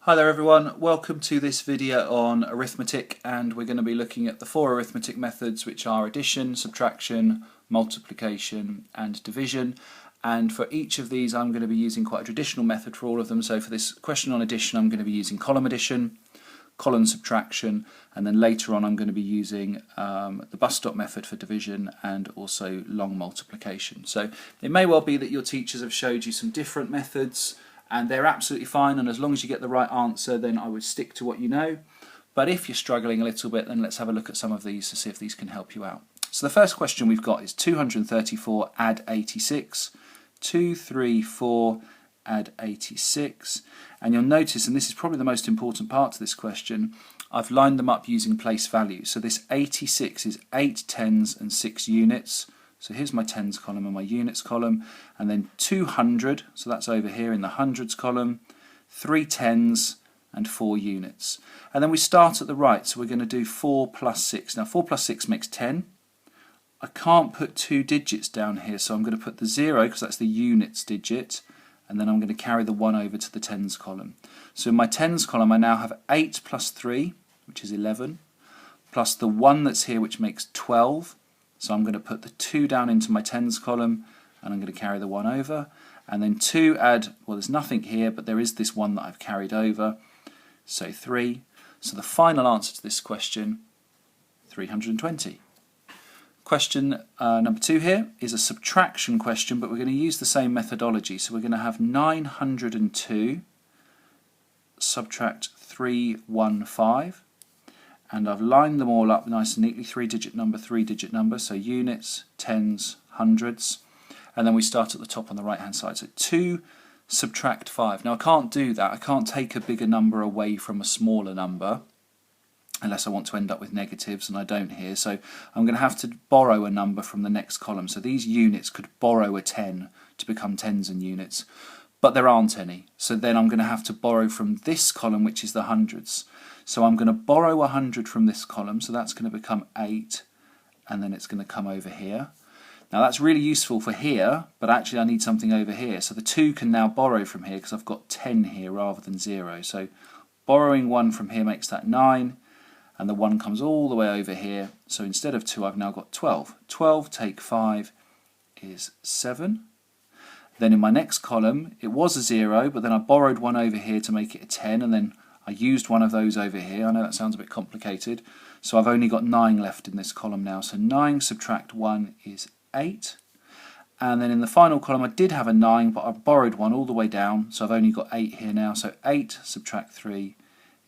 Hi there everyone, welcome to this video on arithmetic, and we're going to be looking at the four arithmetic methods, which are addition, subtraction, multiplication and division. And for each of these I'm going to be using quite a traditional method for all of them. So for this question on addition I'm going to be using column addition, column subtraction, and then later on I'm going to be using the bus stop method for division and also long multiplication. So it may well be that your teachers have showed you some different methods, and they're absolutely fine, and as long as you get the right answer then I would stick to what you know. But if you're struggling a little bit, then let's have a look at some of these to see if these can help you out. So the first question we've got is 234 add 86, 234 add 86, and you'll notice, and this is probably the most important part to this question, I've lined them up using place values. So this 86 is 8 tens and 6 units. So here's my tens column and my units column, and then 200, so that's over here in the hundreds column, 3 tens and 4 units. And then we start at the right, so we're going to do 4 plus 6. Now 4 plus 6 makes 10. I can't put two digits down here, so I'm going to put the 0 because that's the units digit, and then I'm going to carry the 1 over to the tens column. So in my tens column I now have 8 plus 3, which is 11, plus the 1 that's here, which makes 12. So I'm going to put the 2 down into my tens column, and I'm going to carry the 1 over. And then 2 add, well, there's nothing here, but there is this 1 that I've carried over, so 3. So the final answer to this question, 320. Question number 2 here is a subtraction question, but we're going to use the same methodology. So we're going to have 902 subtract 315. And I've lined them all up nice and neatly, 3-digit number, 3-digit number, so units, tens, hundreds, and then we start at the top on the right hand side. So 2 subtract 5. Now I can't do that, I can't take a bigger number away from a smaller number unless I want to end up with negatives, and I don't here, so I'm going to have to borrow a number from the next column. So these units could borrow a 10 to become tens and units, but there aren't any, so then I'm going to have to borrow from this column, which is the hundreds. So I'm going to borrow 100 from this column, so that's going to become 8, and then it's going to come over here. Now that's really useful for here, but actually I need something over here. So the 2 can now borrow from here because I've got 10 here rather than 0. So borrowing 1 from here makes that 9, and the 1 comes all the way over here. So instead of 2 I've now got 12. 12 take 5 is 7. Then in my next column it was a 0, but then I borrowed 1 over here to make it a 10, and then I used one of those over here. I know that sounds a bit complicated, so I've only got 9 left in this column now. So 9 subtract 1 is 8, and then in the final column I did have a 9, but I borrowed 1 all the way down, so I've only got 8 here now. So 8 subtract 3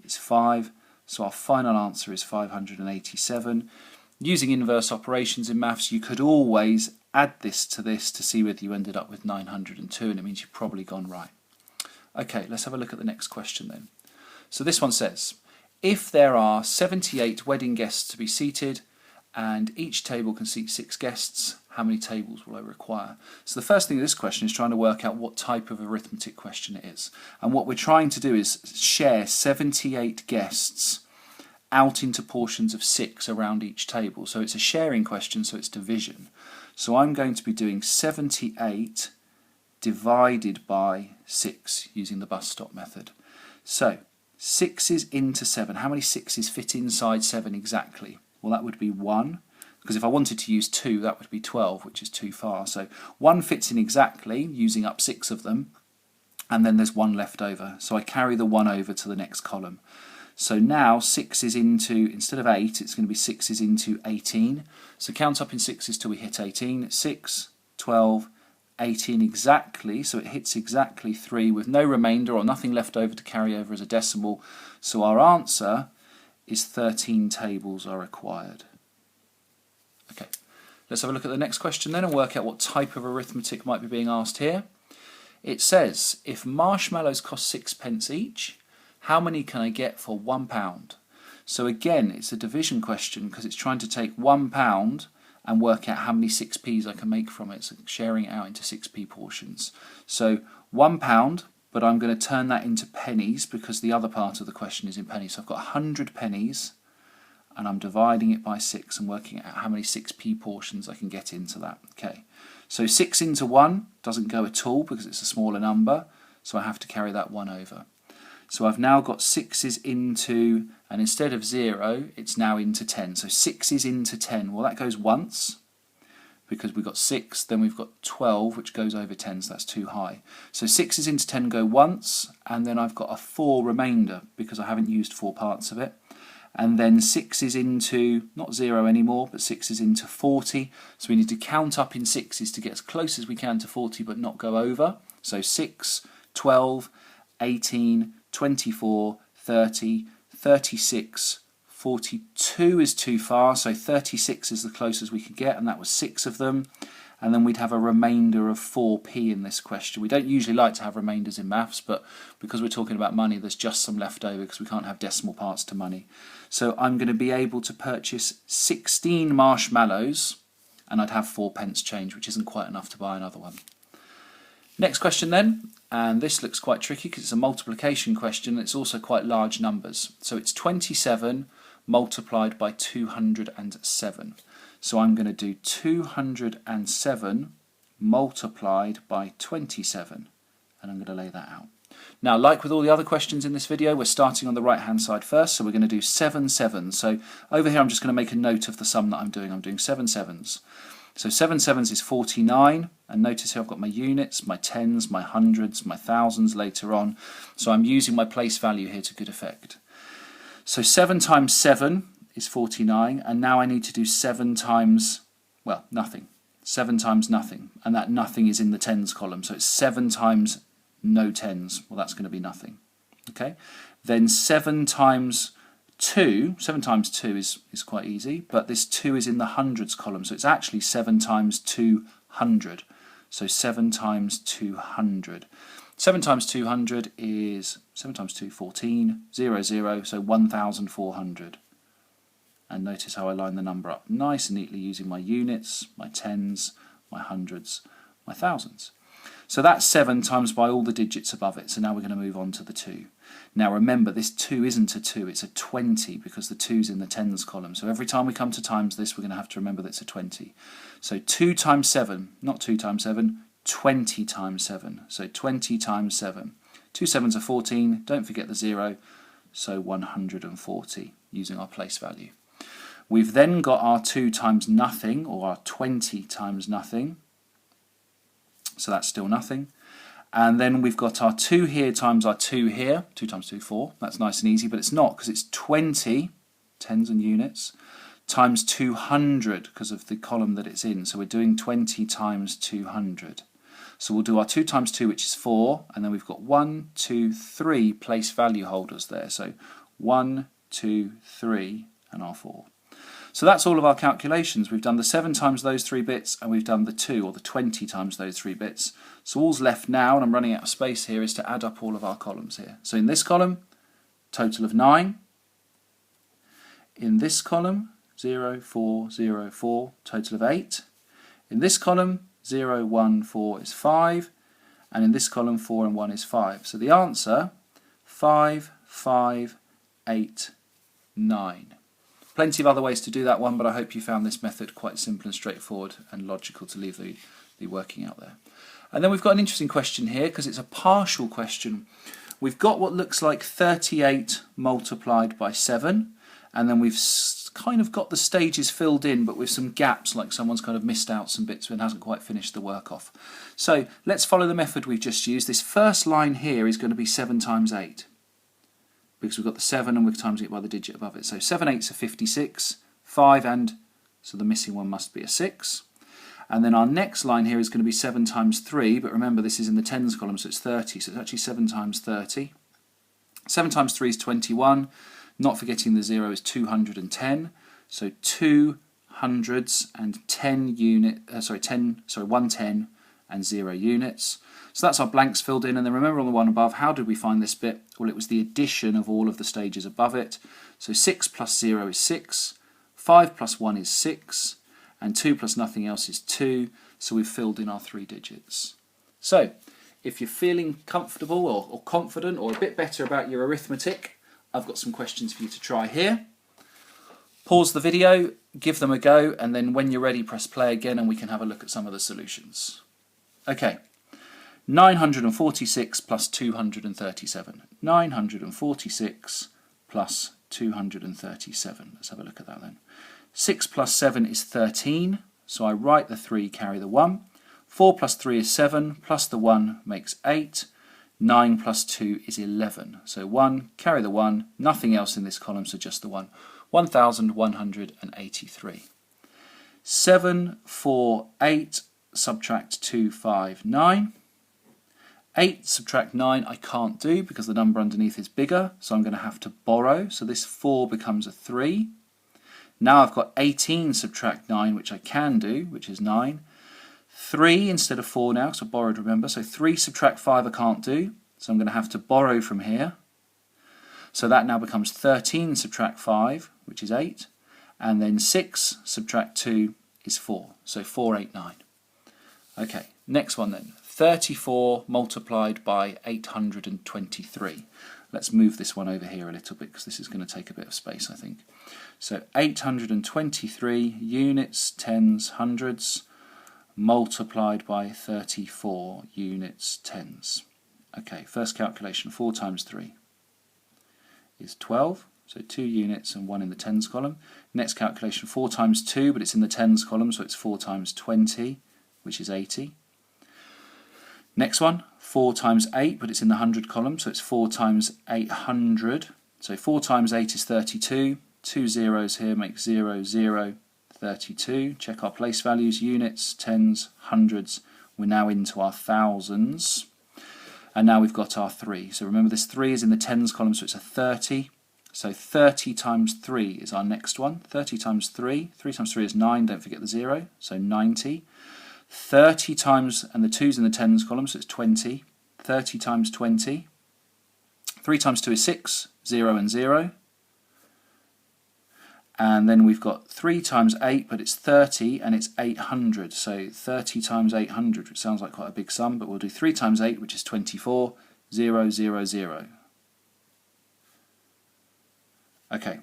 is 5, so our final answer is 587. Using inverse operations in maths, you could always add this to see whether you ended up with 902, and it means you've probably gone right. Okay, let's have a look at the next question then. So this one says, if there are 78 wedding guests to be seated and each table can seat 6 guests, how many tables will I require? So the first thing of this question is trying to work out what type of arithmetic question it is. And what we're trying to do is share 78 guests out into portions of 6 around each table. So it's a sharing question, so it's division. So I'm going to be doing 78 divided by 6 using the bus stop method. So 6's into 7. How many 6's fit inside 7 exactly? Well, that would be 1, because if I wanted to use 2, that would be 12, which is too far. So 1 fits in exactly, using up 6 of them, and then there's 1 left over. So I carry the 1 over to the next column. So now 6 is into, instead of 8, it's going to be 6 is into 18. So count up in 6's till we hit 18. 6, 12, 18 exactly, so it hits exactly 3 with no remainder or nothing left over to carry over as a decimal. So our answer is 13 tables are required. Okay, let's have a look at the next question then and work out what type of arithmetic might be being asked here. It says, if marshmallows cost 6p each, how many can I get for £1? So again, it's a division question because it's trying to take £1 and work out how many 6p's I can make from it, so sharing it out into 6p portions. So £1, but I'm going to turn that into pennies because the other part of the question is in pennies. So I've got 100 pennies, and I'm dividing it by 6 and working out how many 6p portions I can get into that. Okay, so 6 into 1 doesn't go at all because it's a smaller number, so I have to carry that 1 over. So I've now got 6's into, and instead of 0, it's now into 10. So 6 is into 10. Well, that goes once, because we've got 6, then we've got 12, which goes over 10, so that's too high. So 6 is into 10 go once, and then I've got a 4 remainder, because I haven't used 4 parts of it. And then 6 is into, not 0 anymore, but 6 is into 40. So we need to count up in 6's to get as close as we can to 40, but not go over. So 6, 12, 18, 24, 30, 36, 42 is too far, so 36 is the closest we could get, and that was 6 of them. And then we'd have a remainder of 4p in this question. We don't usually like to have remainders in maths, but because we're talking about money, there's just some left over because we can't have decimal parts to money. So I'm going to be able to purchase 16 marshmallows, and I'd have 4 pence change, which isn't quite enough to buy another one. Next question then, and this looks quite tricky because it's a multiplication question, and it's also quite large numbers. So it's 27 multiplied by 207. So I'm going to do 207 multiplied by 27, and I'm going to lay that out. Now, like with all the other questions in this video, we're starting on the right hand side first, so we're going to do 7 sevens. So over here I'm just going to make a note of the sum that I'm doing 7 sevens. So 7 sevens is 49, and notice here I've got my units, my tens, my hundreds, my thousands later on, so I'm using my place value here to good effect. So 7 times 7 is 49, and now I need to do 7 times, well, nothing. 7 times nothing, and that nothing is in the tens column, so it's 7 times no tens. Well, that's going to be nothing. Okay. Then 7 times 2 is quite easy, but this 2 is in the hundreds column, so it's actually 7 times 200. So 7 times 200. 7 times 200 is 7 times 2, 14, 0, 0, so 1,400. And notice how I line the number up nice and neatly using my units, my tens, my hundreds, my thousands. So that's 7 times by all the digits above it. So now we're going to move on to the 2. Now remember, this 2 isn't a 2, it's a 20 because the 2's in the tens column. So every time we come to times this, we're going to have to remember that it's a 20. So 2 times 7, not 2 times 7, 20 times 7. So 20 times 7. 2 sevens are 14, don't forget the 0, so 140 using our place value. We've then got our 2 times nothing, or our 20 times nothing. So that's still nothing. And then we've got our 2 here times our 2 here. 2 times 2, 4. That's nice and easy, but it's not because it's 20, tens and units, times 200 because of the column that it's in. So we're doing 20 times 200. So we'll do our 2 times 2, which is 4, and then we've got 1, 2, 3 place value holders there. So 1, 2, 3, and our 4. So that's all of our calculations. We've done the 7 times those 3 bits, and we've done the 2, or the 20 times those 3 bits. So all's left now, and I'm running out of space here, is to add up all of our columns here. So in this column, total of 9. In this column, 0, 4, 0, 4, total of 8. In this column, 0, 1, 4 is 5. And in this column, 4 and 1 is 5. So the answer, 5, 5, 8, 9. Plenty of other ways to do that one, but I hope you found this method quite simple and straightforward and logical to leave the working out there. And then we've got an interesting question here because it's a partial question. We've got what looks like 38 multiplied by 7, and then we've kind of got the stages filled in, but with some gaps, like someone's kind of missed out some bits and hasn't quite finished the work off. So let's follow the method we've just used. This first line here is going to be 7 times 8. Because we've got the 7 and we've times it by the digit above it. So 7 eighths are 56, 5 and, so the missing one must be a 6. And then our next line here is going to be 7 times 3, but remember this is in the tens column, so it's 30, so it's actually 7 times 30. 7 times 3 is 21, not forgetting the 0 is 210, so 2 hundreds and 110 and 0 units. So that's our blanks filled in, and then remember on the one above, how did we find this bit? Well, it was the addition of all of the stages above it. So 6 plus 0 is 6, 5 plus 1 is 6, and 2 plus nothing else is 2, so we've filled in our 3 digits. So, if you're feeling comfortable or confident or a bit better about your arithmetic, I've got some questions for you to try here. Pause the video, give them a go, and then when you're ready, press play again and we can have a look at some of the solutions. Okay. 946 plus 237. 946 plus 237. Let's have a look at that then. 6 plus 7 is 13, so I write the 3, carry the 1. 4 plus 3 is 7, plus the 1 makes 8. 9 plus 2 is 11. So 1, carry the 1, nothing else in this column, so just the 1. 1,183. 7, 4, 8, subtract 2, 5, 9. 8 subtract 9 I can't do because the number underneath is bigger, so I'm going to have to borrow. So this 4 becomes a 3. Now I've got 18 subtract 9, which I can do, which is 9. 3 instead of 4 now, because I borrowed, remember. So 3 subtract 5 I can't do, so I'm going to have to borrow from here. So that now becomes 13 subtract 5, which is 8. And then 6 subtract 2 is 4. So 489. Okay, next one then. 34 multiplied by 823. Let's move this one over here a little bit because this is going to take a bit of space, I think. So 823 units, tens, hundreds, multiplied by 34 units, tens. Okay, first calculation, 4 times 3 is 12. So 2 units and 1 in the tens column. Next calculation, 4 times 2, but it's in the tens column, so it's 4 times 20, which is 80. Next one, 4 times 8, but it's in the hundred column, so it's 4 times 800. So 4 times 8 is 32. 2 zeros here make 0, 0, 32. Check our place values, units, tens, hundreds. We're now into our thousands. And now we've got our 3. So remember this 3 is in the tens column, so it's a 30. So 30 times 3 is our next one. 30 times 3. 3 times 3 is 9, don't forget the 0. So 90. 30 times, and the 2's in the tens column, so it's 20. 30 times 20. 3 times 2 is 6, 0 and 0. And then we've got 3 times 8, but it's 30 and it's 800. So 30 times 800, which sounds like quite a big sum, but we'll do 3 times 8, which is 24, 0, 0, 0. Okay.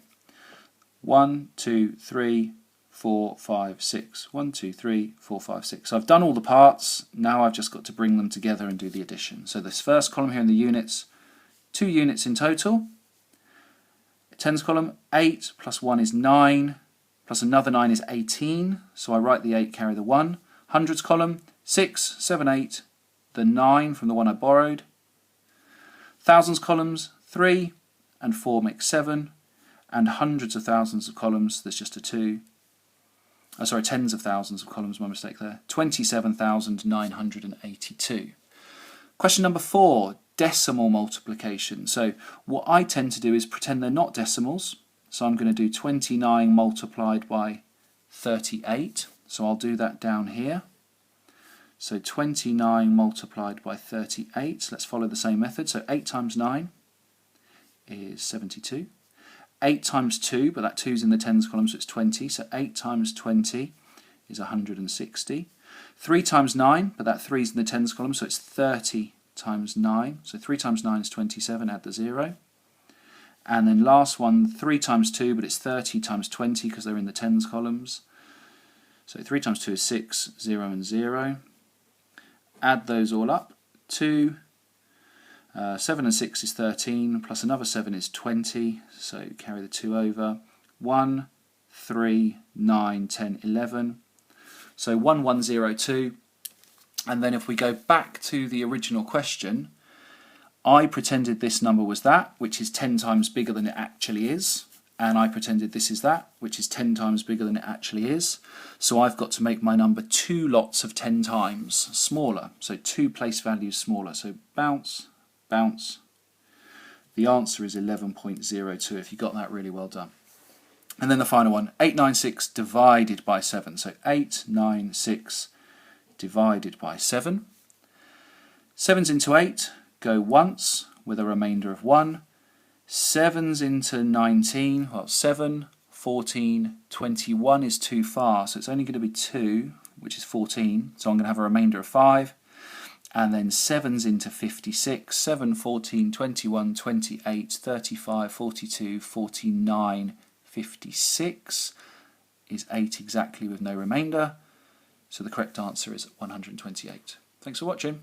1, 2, 3, 4, 5, 6. 1, 2, 3, 4, 5, 6. So I've done all the parts. Now I've just got to bring them together and do the addition. So this first column here in the units, 2 units in total. Tens column, 8 plus 1 is 9, plus another 9 is 18. So I write the 8, carry the 1. Hundreds column, 6, 7, 8, the 9 from the one I borrowed. Thousands columns, 3 and 4 make 7. And hundreds of thousands of columns, there's just a 2. Oh, sorry, tens of thousands of columns, my mistake there. 27,982. Question number 4, decimal multiplication. So what I tend to do is pretend they're not decimals. So I'm going to do 29 multiplied by 38. So I'll do that down here. So 29 multiplied by 38. Let's follow the same method. So 8 times 9 is 72. 8 times 2, but that 2's in the tens column, so it's 20. So 8 times 20 is 160. 3 times 9, but that 3's in the tens column, so it's 30 times 9. So 3 times 9 is 27, add the 0. And then last one, 3 times 2, but it's 30 times 20 because they're in the tens columns. So 3 times 2 is 6, 0 and 0. Add those all up. 2, 7 and 6 is 13, plus another 7 is 20, so carry the 2 over. 1, 3, 9, 10, 11. So 1102. And then if we go back to the original question, I pretended this number was that, which is 10 times bigger than it actually is. And I pretended this is that, which is 10 times bigger than it actually is. So I've got to make my number 2 lots of 10 times smaller. So 2 place values smaller. So bounce, bounce. The answer is 11.02. If you got that, really well done. And then the final one, 896 divided by 7. So 896 divided by 7. 7's into 8 go once with a remainder of 1. 7's into 19, well 7, 14, 21 is too far, so it's only going to be 2, which is 14, so I'm going to have a remainder of 5. And then 7's into 56, 7, 14, 21, 28, 35, 42, 49, 56 is 8 exactly with no remainder. So the correct answer is 128. Thanks for watching.